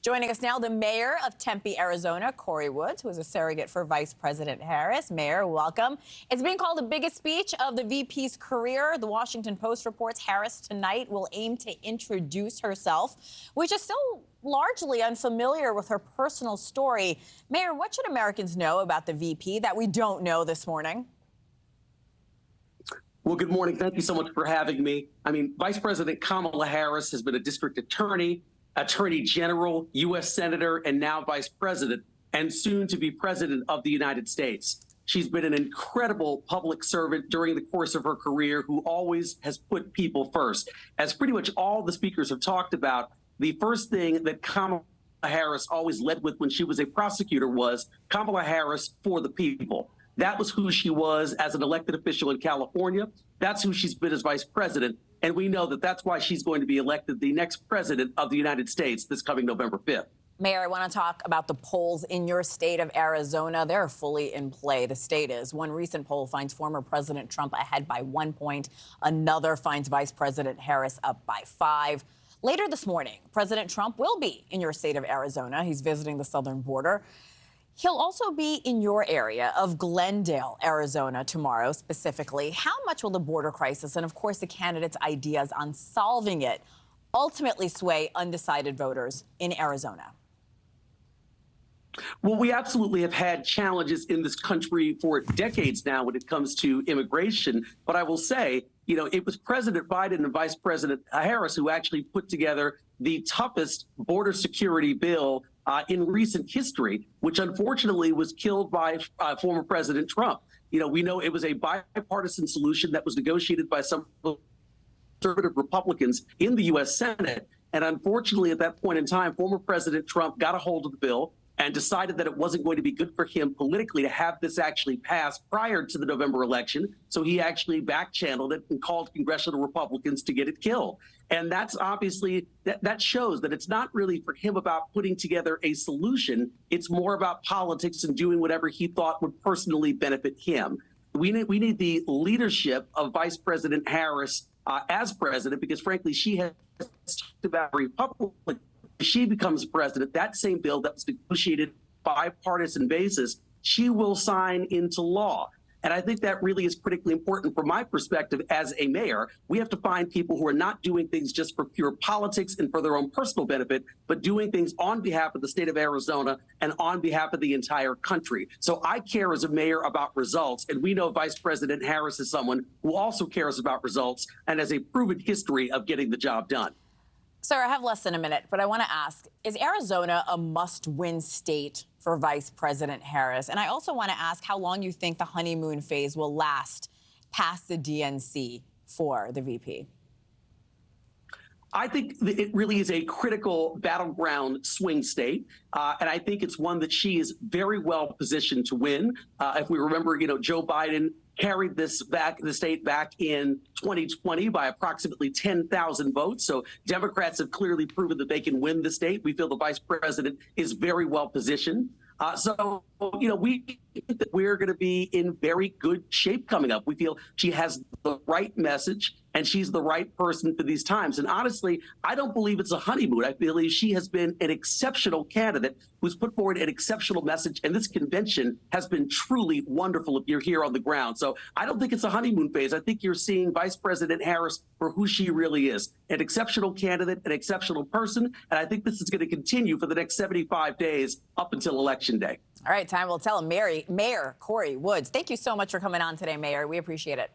Joining us now, the mayor of Tempe, Arizona, Corey Woods, who is a surrogate for Vice President Harris. Mayor, welcome. It's being called the biggest speech of the VP's career. The Washington Post reports Harris tonight will aim to introduce herself, which is still largely unfamiliar with her personal story. Mayor, what should Americans know about the VP that we don't know this morning? Well, good morning. Thank you so much for having me. Vice President Kamala Harris has been a district attorney, attorney general, U.S. senator, and now vice president, and soon to be president of the United States. She's been an incredible public servant during the course of her career who always has put people first. As pretty much all the speakers have talked about, the first thing that Kamala Harris always led with when she was a prosecutor was Kamala Harris for the people. That was who she was as an elected official in California. That's who she's been as vice president. And we know that that's why she's going to be elected the next president of the United States this coming November 5th. Mayor, I want to talk about the polls in your state of Arizona. They're fully in play. The state is. One recent poll finds former President Trump ahead by 1 point. Another finds Vice President Harris up by 5. Later this morning, President Trump will be in your state of Arizona. He's visiting the southern border. He'll also be in your area of Glendale, Arizona, tomorrow specifically. How much will the border crisis and, of course, the candidates' ideas on solving it ultimately sway undecided voters in Arizona? Well, we absolutely have had challenges in this country for decades now when it comes to immigration. But I will say, it was President Biden and Vice President Harris who actually put together the toughest border security bill in recent history, which unfortunately was killed by former President Trump. We know it was a bipartisan solution that was negotiated by some conservative Republicans in the U.S. Senate. And unfortunately, at that point in time, former President Trump got a hold of the bill and decided that it wasn't going to be good for him politically to have this actually pass prior to the November election. So he actually back-channeled it and called congressional Republicans to get it killed. And that's obviously, that shows that it's not really for him about putting together a solution. It's more about politics and doing whatever he thought would personally benefit him. We need the leadership of Vice President Harris as president, because frankly, she has talked about Republican. She becomes president, that same bill that was negotiated bipartisan basis, she will sign into law. And I think that really is critically important from my perspective as a mayor. We have to find people who are not doing things just for pure politics and for their own personal benefit, but doing things on behalf of the state of Arizona and on behalf of the entire country. So I care as a mayor about results. And we know Vice President Harris is someone who also cares about results and has a proven history of getting the job done. Sir, I have less than a minute, but I want to ask, is Arizona a must-win state for Vice President Harris? And I also want to ask how long you think the honeymoon phase will last past the DNC for the VP. I think that it really is a critical battleground swing state, and I think it's one that she is very well positioned to win. If we remember, Joe Biden carried the state back in 2020 by approximately 10,000 votes. So Democrats have clearly proven that they can win the state. We feel the vice president is very well positioned. We think that we're going to be in very good shape coming up. We feel she has the right message and she's the right person for these times. And honestly, I don't believe it's a honeymoon. I believe she has been an exceptional candidate who's put forward an exceptional message. And this convention has been truly wonderful if you're here on the ground. So I don't think it's a honeymoon phase. I think you're seeing Vice President Harris for who she really is, an exceptional candidate, an exceptional person. And I think this is going to continue for the next 75 days up until Election Day. All right, time will tell. Mayor Corey Woods, thank you so much for coming on today, Mayor. We appreciate it.